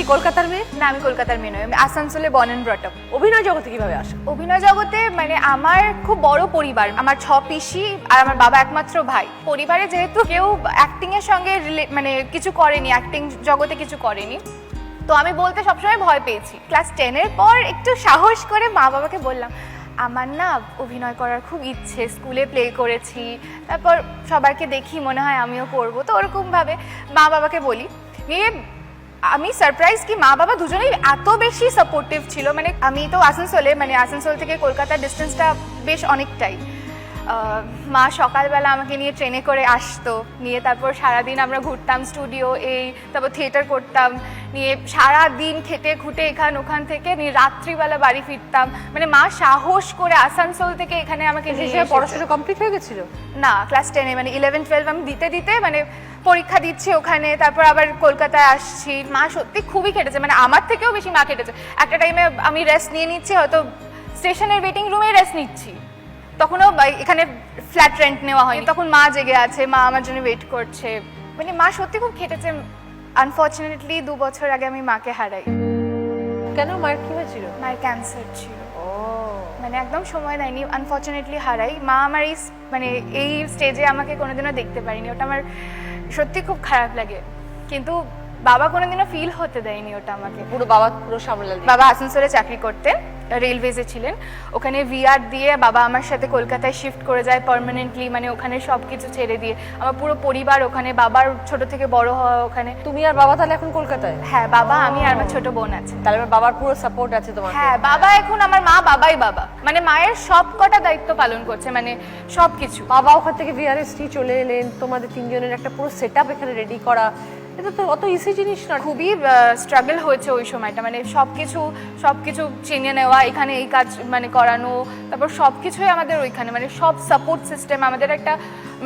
কি কলকাতার মেয়ে? না, আমি কলকাতার মেয়ে নই, আমি আসানসোলে বর্ন অ্যান্ড ব্রট আপ। অভিনয় জগতে কিভাবে আসো? অভিনয় জগতে মানে আমার খুব বড় পরিবার, আমার 6 পিসি আর আমার বাবা একমাত্র ভাই। পরিবারে যেহেতু কেউ অ্যাক্টিং এর সঙ্গে মানে কিছু করেনি, অ্যাক্টিং জগতে কিছু করেনি, তো আমি বলতে সবসময় ভয় পেয়েছি। ক্লাস 10 এর পর একটু সাহস করে মা বাবাকে বললাম আমার না অভিনয় করার খুব ইচ্ছে, স্কুলে প্লে করেছি, তারপর সবাইকে দেখি মনে হয় আমিও করবো, তো ওরকমভাবে মা বাবাকে বলি। নিয়ে আমি সারপ্রাইজ কি মা বাবা দুজনেই এত বেশি সাপোর্টিভ ছিল। মানে আমি তো আসানসোলে, মানে আসানসোল থেকে কলকাতার ডিস্টেন্সটা বেশ অনেকটাই। মা সকালবেলা আমাকে নিয়ে ট্রেনে করে আসতো, নিয়ে তারপর সারাদিন আমরা ঘুরতাম স্টুডিও, তারপর থিয়েটার করতাম, নিয়ে সারাদিন খেটে খুঁটে ওখান থেকে নিয়ে রাত্রিবেলা বাড়ি ফিরতাম। মানে মা সাহস করে আসানসোল থেকে এখানে আমাকে নিয়ে পড়াশোনা কমপ্লিট হয়ে গেছিল? না, ক্লাস 10 মানে 11-12 আমি দিতে মানে পরীক্ষা দিচ্ছি ওখানে, তারপর আবার কলকাতায় আসছি। মা সত্যি খুবই খেটেছে, মানে আমার থেকেও বেশি মা খেটেছে। একটা টাইমে আমি রেস্ট নিয়ে নিচ্ছি, হয়তো স্টেশনের ওয়েটিং রুমে রেস্ট নিচ্ছি, তখনও এখানে ফ্ল্যাট রেন্ট নেওয়া হয়নি, তখন মা জেগে আছে, মা আমার জন্য ওয়েট করছে। মানে মা সত্যি খুব খেটেছে। আনফর্চুনেটলি 2 বছর আগে আমি মাকে হারাই। কেন, মায়ের কি হয়েছিল? মায়ের ক্যান্সার ছিল। ও, মানে একদম সময় দেয়নি, আনফর্চুনেটলি হারাই। মা আমার মানে এই স্টেজে আমাকে কোনোদিনও দেখতে পারিনি, ওটা আমার সত্যি খুব খারাপ লাগে। কিন্তু বাবা কোনোদিনও ফিল হতে দেয়নি ওটা আমাকে। বাবা পুরো সামলাল? বাবা আসানসোলে চাকরি করতেন, রেলওয়েজে ছিলেন, ওখানে ভিআর দিয়ে বাবা আমার সাথে কলকাতায় শিফট করে যায় পার্মানেন্টলি। মানে ওখানে সব কিছু ছেড়ে দিয়ে আমার পুরো পরিবার ওখানে, বাবার ছোট থেকে বড় হওয়া ওখানে। তুমি আর বাবা তাহলে এখন কলকাতায়? হ্যাঁ, বাবা, আমি আর আমার ছোট বোন আছে। তাহলে বাবার পুরো সাপোর্ট আছে তোমার? হ্যাঁ, বাবা এখন আমার মা বাবাই বাবা, মানে মায়ের সব কটা দায়িত্ব পালন করছে, মানে সব কিছু। বাবা ওখান থেকে ভিআরএসটি চলে এলেন, তোমাদের তিনজনের একটা পুরো সেটআপ এখানে রেডি করা, এটা তো অত ইজি জিনিস না। খুবই স্ট্রাগল হয়েছে ওই সময়টা, মানে সবকিছু চিনে নেওয়া, এখানে এই কাজ মানে করানো, তারপর সবকিছুই আমাদের ওইখানে, মানে সব সাপোর্ট সিস্টেম, আমাদের একটা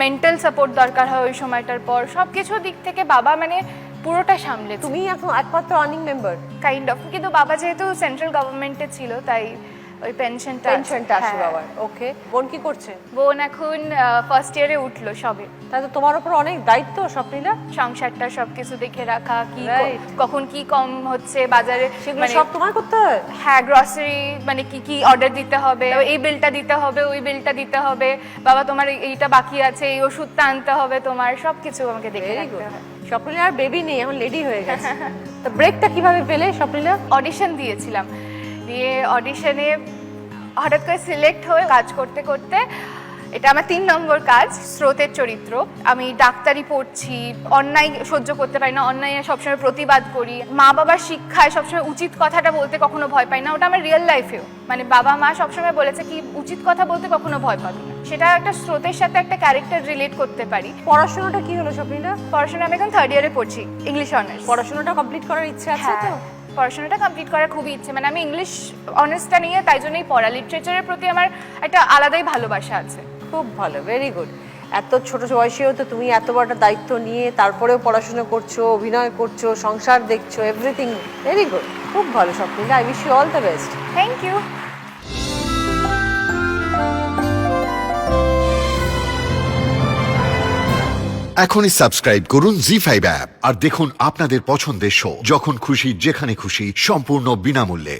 মেন্টাল সাপোর্ট দরকার হয় ওই সময়টার পর। সবকিছু দিক থেকে বাবা মানে পুরোটা সামলে। তুমি এখন একমাত্র আর্নিং মেম্বার কাইন্ড অফ, কিন্তু বাবা যেহেতু সেন্ট্রাল গভর্নমেন্টে ছিল তাই ওই পেনশনটা আসে বাবার। ওকে, বোন কি করছে? বোন এখন ফার্স্ট ইয়ারে উঠলো সবে। তাই তো তোমার উপর অনেক দায়িত্ব স্বপ্নিলা, সংসারটা সবকিছু দেখে রাখা, কি কখন কি কম হচ্ছে বাজারে সেগুলো সব তোমার করতে হয়। হ্যাঁ, গ্রসারি মানে কি অর্ডার দিতে হবে, এই বিলটা দিতে হবে, ওই বিলটা দিতে হবে, বাবা তোমার এইটা বাকি আছে, এই ওষুধটা আনতে হবে, তোমার সবকিছু আমাকে দেখে রাখতে হয়। স্বপ্নিলা আর বেবি নেই, এখন লেডি হয়ে গেছে। তো ব্রেকটা কিভাবে পেলে স্বপ্নিলা? অডিশন দিয়েছিলাম, দিয়ে অডিশনে হঠাৎ করে সিলেক্ট হয়ে কাজ করতে করতে, এটা আমার 3 নম্বর কাজ, স্রোতের চরিত্র। আমি ডাক্তারি পড়ছি, অন্যায় সহ্য করতে পারি না, অন্যায় সবসময় প্রতিবাদ করি, মা বাবার শিক্ষায় সবসময় উচিত কথাটা বলতে কখনো ভয় পাই না, ওটা আমার রিয়েল লাইফেও, মানে বাবা মা সবসময় বলেছে কি উচিত কথা বলতে কখনো ভয় পাবি না, সেটা একটা স্রোতের সাথে একটা ক্যারেক্টার রিলেট করতে পারি। পড়াশোনাটা কি হলো স্বপ্নিলা? পড়াশোনা আমি এখন 3rd ইয়ারে পড়ছি, ইংলিশ অনার্স। পড়াশোনাটা কমপ্লিট করার ইচ্ছে আছে তো? পড়াশোনাটা কমপ্লিট করার খুবই ইচ্ছে, মানে আমি ইংলিশ অনার্সটা নিয়ে তাই জন্যই পড়া, লিটারেচারের প্রতি আমার একটা আলাদাই ভালোবাসা আছে। খুব ভালো, ভেরি গুড। এত ছোট বয়সেও তো তুমি এত বড় দায়িত্ব নিয়ে তারপরেও পড়াশোনা করছো, অভিনয় করছো, সংসার দেখছো, এভরিথিং ভেরি গুড, খুব ভালো Swapnila. I wish you all the best. Thank you. এখনই সাবস্ক্রাইব করুন জি5 অ্যাপ আর দেখুন আপনাদের পছন্দের শো যখন খুশি যেখানে খুশি সম্পূর্ণ বিনামূল্যে।